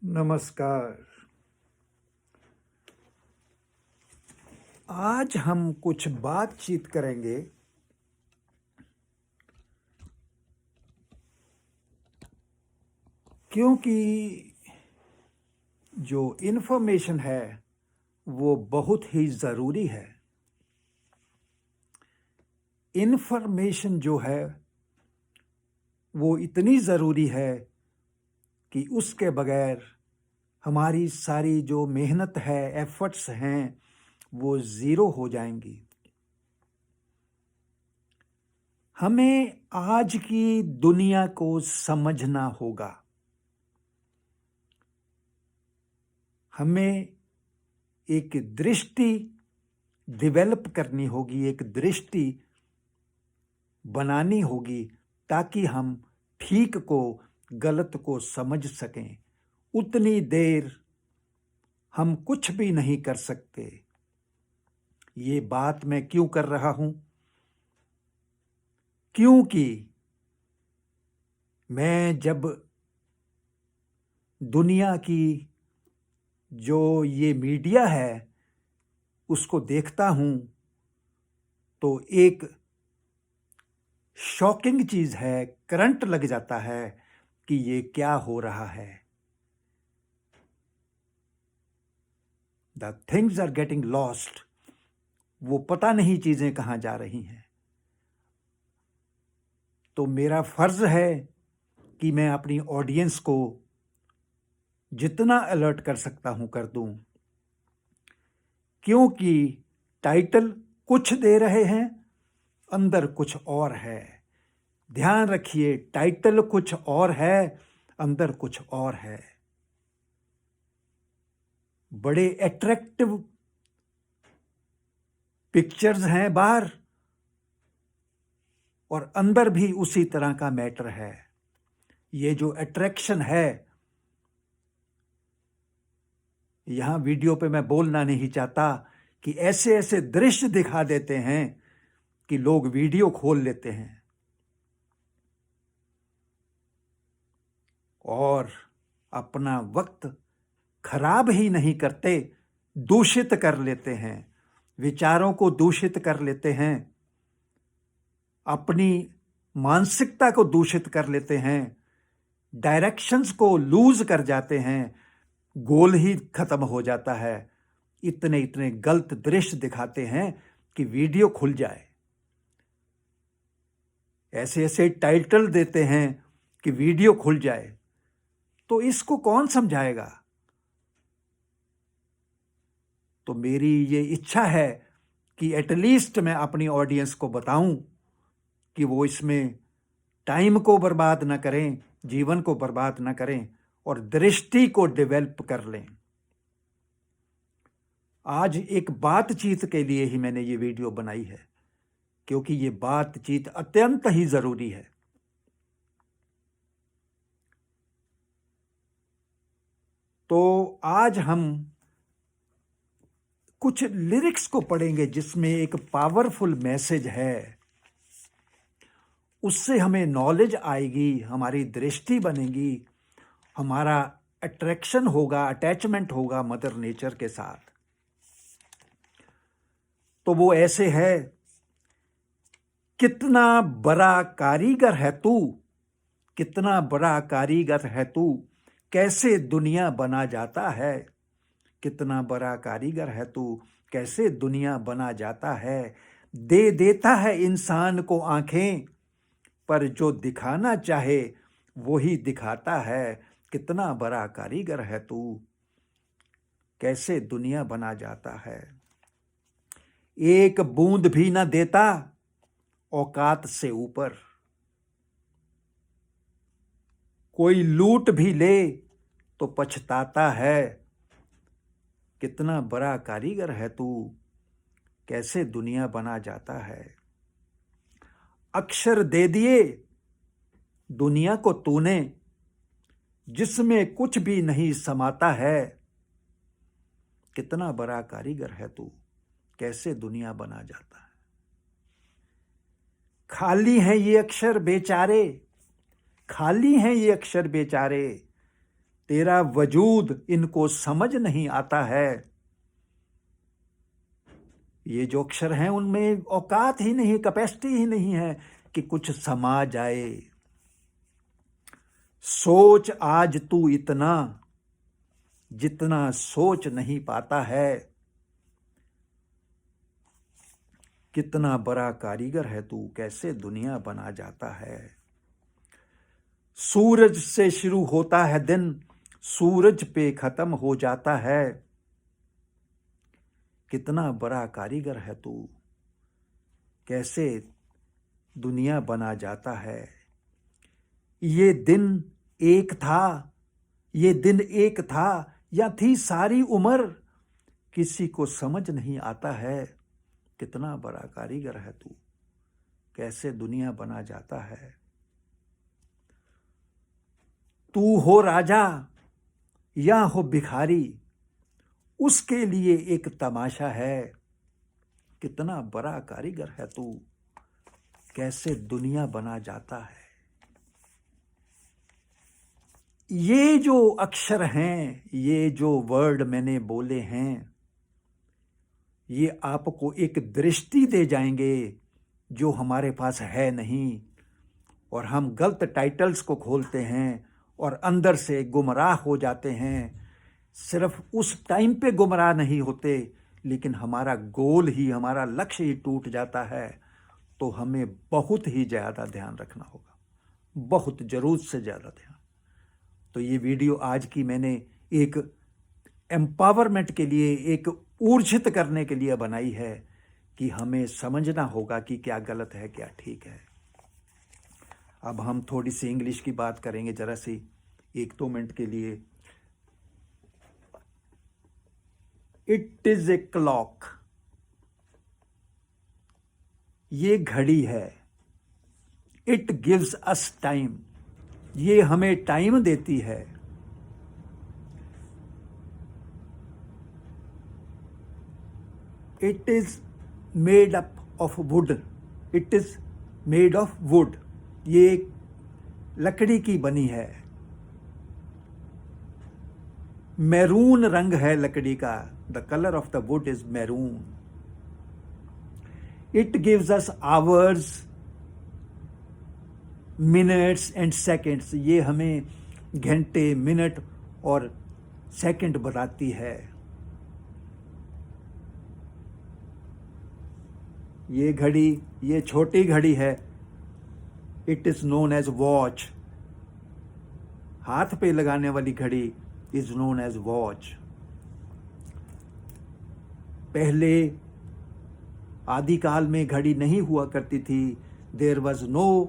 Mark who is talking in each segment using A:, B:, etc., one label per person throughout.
A: नमस्कार। आज हम कुछ बातचीत करेंगे क्योंकि जो इन्फॉर्मेशन है वो बहुत ही ज़रूरी है। इन्फॉर्मेशन जो है वो इतनी ज़रूरी है कि उसके बगैर हमारी सारी जो मेहनत है, एफर्ट्स हैं, वो ज़ीरो हो जाएंगी। हमें आज की दुनिया को समझना होगा। हमें एक दृष्टि डेवलप करनी होगी, एक दृष्टि बनानी होगी ताकि हम ठीक को गलत को समझ सकें। उतनी देर हम कुछ भी नहीं कर सकते। ये बात मैं क्यों कर रहा हूं? क्योंकि मैं जब दुनिया की जो ये मीडिया है उसको देखता हूं तो एक शॉकिंग चीज है, करंट लग जाता है कि ये क्या हो रहा है। The things are getting lost. वो पता नहीं चीजें कहां जा रही हैं। तो मेरा फर्ज है कि मैं अपनी ऑडियंस को जितना अलर्ट कर सकता हूं कर दूं, क्योंकि टाइटल कुछ दे रहे हैं, अंदर कुछ और है। ध्यान रखिए, टाइटल कुछ और है, अंदर कुछ और है। बड़े अट्रैक्टिव पिक्चर्स हैं बाहर और अंदर भी उसी तरह का मैटर है। ये जो अट्रैक्शन है, यहां वीडियो पे मैं बोलना नहीं चाहता कि ऐसे ऐसे दृश्य दिखा देते हैं कि लोग वीडियो खोल लेते हैं और अपना वक्त खराब ही नहीं करते, दूषित कर लेते हैं, विचारों को दूषित कर लेते हैं, अपनी मानसिकता को दूषित कर लेते हैं, डायरेक्शंस को लूज कर जाते हैं, गोल ही खत्म हो जाता है। इतने इतने गलत दृश्य दिखाते हैं कि वीडियो खुल जाए। ऐसे ऐसे टाइटल देते हैं कि वीडियो खुल जाए। तो इसको कौन समझाएगा? तो मेरी ये इच्छा है कि एटलीस्ट मैं अपनी ऑडियंस को बताऊं कि वो इसमें टाइम को बर्बाद ना करें, जीवन को बर्बाद ना करें और दृष्टि को डेवलप कर लें। आज एक बातचीत के लिए ही मैंने ये वीडियो बनाई है, क्योंकि ये बातचीत अत्यंत ही जरूरी है। तो आज हम कुछ लिरिक्स को पढ़ेंगे जिसमें एक पावरफुल मैसेज है। उससे हमें नॉलेज आएगी, हमारी दृष्टि बनेगी, हमारा अट्रैक्शन होगा, अटैचमेंट होगा मदर नेचर के साथ। तो वो ऐसे है, कितना बड़ा कारीगर है तू, कितना बड़ा कारीगर है तू, कैसे दुनिया बना जाता है। कितना बड़ा कारीगर है तू, कैसे दुनिया बना जाता है। दे देता है इंसान को आंखें, पर जो दिखाना चाहे वही दिखाता है। कितना बड़ा कारीगर है तू, कैसे दुनिया बना जाता है। एक बूंद भी ना देता औकात से ऊपर, कोई लूट भी ले तो पछताता है। कितना बड़ा कारीगर है तू, कैसे दुनिया बना जाता है। अक्षर दे दिए दुनिया को तूने, जिसमें कुछ भी नहीं समाता है। कितना बड़ा कारीगर है तू, कैसे दुनिया बना जाता है। खाली हैं ये अक्षर बेचारे, खाली हैं ये अक्षर बेचारे, तेरा वजूद इनको समझ नहीं आता है। ये जो अक्षर हैं उनमें औकात ही नहीं, कैपेसिटी ही नहीं है कि कुछ समा जाए। सोच आज तू इतना जितना सोच नहीं पाता है। कितना बड़ा कारीगर है तू, कैसे दुनिया बना जाता है। सूरज से शुरू होता है दिन, सूरज पे खत्म हो जाता है। कितना बड़ा कारीगर है तू, कैसे दुनिया बना जाता है। ये दिन एक था, ये दिन एक था या थी सारी उम्र, किसी को समझ नहीं आता है। कितना बड़ा कारीगर है तू, कैसे दुनिया बना जाता है। तू हो राजा या हो भिखारी, उसके लिए एक तमाशा है। कितना बड़ा कारीगर है तू, कैसे दुनिया बना जाता है। ये जो अक्षर हैं, ये जो वर्ड मैंने बोले हैं, ये आपको एक दृष्टि दे जाएंगे जो हमारे पास है नहीं। और हम गलत टाइटल्स को खोलते हैं और अंदर से गुमराह हो जाते हैं। सिर्फ उस टाइम पे गुमराह नहीं होते, लेकिन हमारा गोल ही, हमारा लक्ष्य ही टूट जाता है। तो हमें बहुत ही ज़्यादा ध्यान रखना होगा, बहुत ज़रूरत से ज़्यादा ध्यान। तो ये वीडियो आज की मैंने एक एम्पावरमेंट के लिए, एक ऊर्जित करने के लिए बनाई है कि हमें समझना होगा कि क्या गलत है, क्या ठीक है। अब हम थोड़ी सी इंग्लिश की बात करेंगे, जरा सी 1-2 मिनट के लिए। इट इज ए क्लॉक, ये घड़ी है। इट गिव्स अस टाइम, ये हमें टाइम देती है। It is made up of would, it is made of would, ये लकड़ी की बनी है। मैरून रंग है लकड़ी का, the colour of the wood is maroon. It gives us hours, minutes and seconds, ये हमें घंटे, मिनट और सेकंड बताती है। ये घड़ी, ये छोटी घड़ी है। It is known as watch, हाथ पे लगाने वाली घड़ी इज नोन एज वॉच। पहले आदिकाल में घड़ी नहीं हुआ करती थी। देयर वॉज नो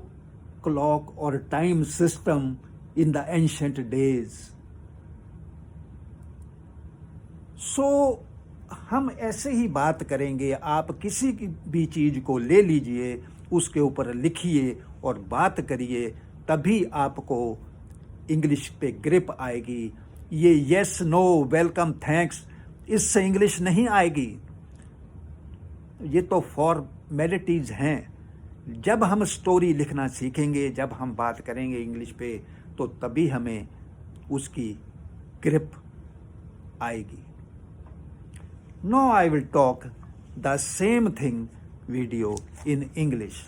A: क्लॉक और time system in the ancient days. So हम ऐसे ही बात करेंगे। आप किसी की भी चीज को ले लीजिए, उसके ऊपर लिखिए और बात करिए, तभी आपको इंग्लिश पे ग्रिप आएगी। ये यस, नो, वेलकम, थैंक्स, इससे इंग्लिश नहीं आएगी। ये तो फॉर्मेलिटीज हैं। जब हम स्टोरी लिखना सीखेंगे, जब हम बात करेंगे इंग्लिश पे, तो तभी हमें उसकी ग्रिप आएगी। Now I will talk the same thing video in English.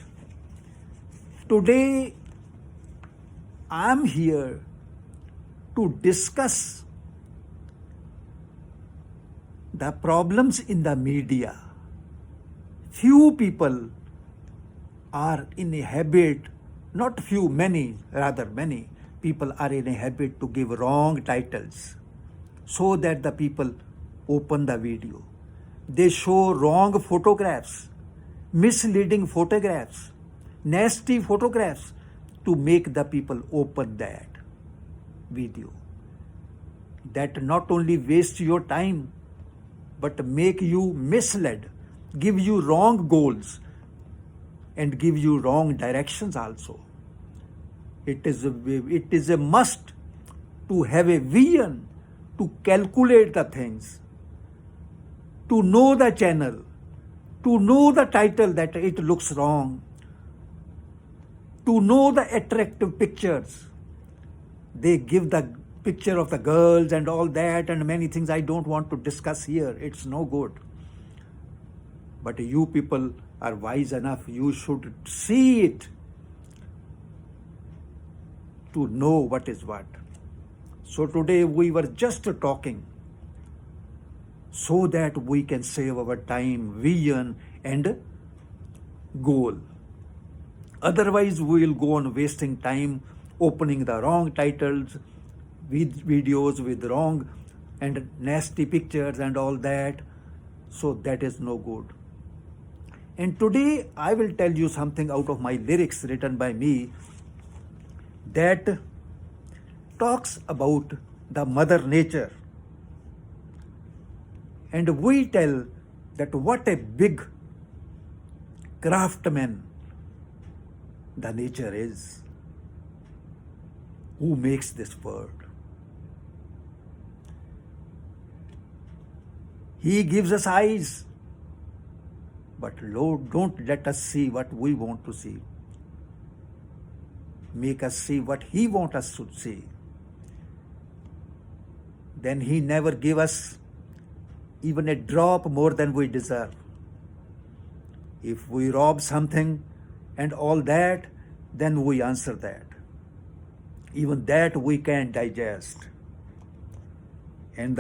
A: Today I am here to discuss the problems in the media. Few people are in a habit, not few, many, rather many people are in a habit to give wrong titles so that the people open the video. They show wrong photographs, misleading photographs, nasty photographs to make the people open that video. That not only wastes your time, but make you misled, give you wrong goals, and give you wrong directions also. It is a must to have a vision, to calculate the things, to know the channel, to know the title that it looks wrong, to know the attractive pictures. They give the picture of the girls and all that and many things I don't want to discuss here. It's no good. But you people are wise enough. You should see it to know what is what. So today we were just talking so that we can save our time, vision and goal. Otherwise, we will go on wasting time opening the wrong titles, with videos with wrong and nasty pictures and all that. So that is no good. And today I will tell you something out of my lyrics written by me that talks about the mother nature. And we tell that what a big craftsman the nature is who makes this world. He gives us eyes, but Lord, don't let us see what we want to see. Make us see what He wants us to see. Then He never give us even a drop more than we deserve. If we rob something and all that, then we answer that. Even that we can digest. And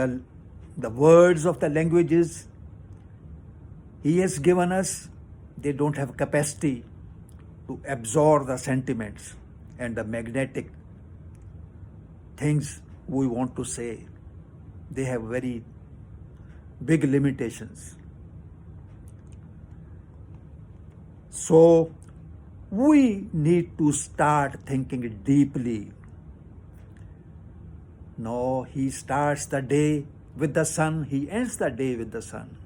A: the words of the languages He has given us, they don't have capacity to absorb the sentiments and the magnetic things we want to say. They have very big limitations. So we need to start thinking deeply. No, He starts the day with the sun, He ends the day with the sun.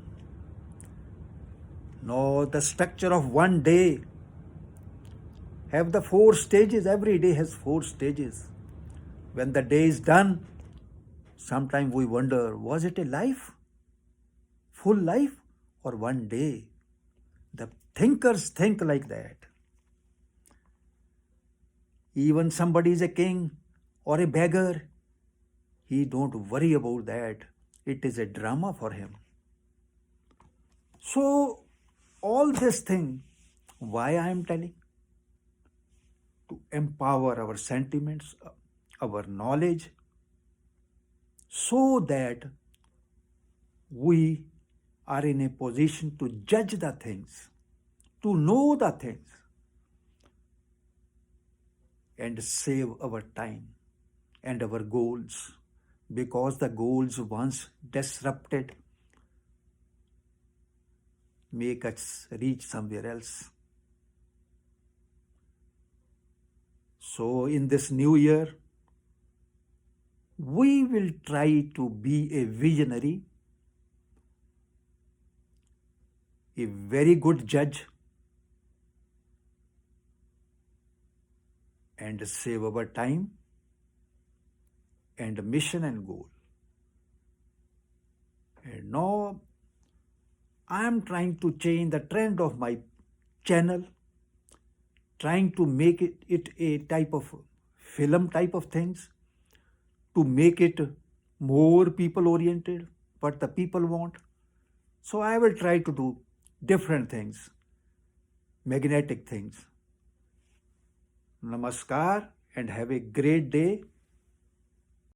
A: No, the structure of one day have the 4 stages. Every day has 4 stages. When the day is done, sometimes we wonder, was it a life? Full life or one day? The thinkers think like that. Even somebody is a king or a beggar, he don't worry about that. It is a drama for him. So all this thing, why I am telling? To empower our sentiments, our knowledge, so that we are in a position to judge the things, to know the things, and save our time and our goals, because the goals once disrupted make us reach somewhere else. So in this new year, we will try to be a visionary, a very good judge, and save our time and mission and goal. And now I am trying to change the trend of my channel, trying to make it a type of film type of things, to make it more people oriented, what the people want. So I will try to do different things, magnetic things. Namaskar and have a great day.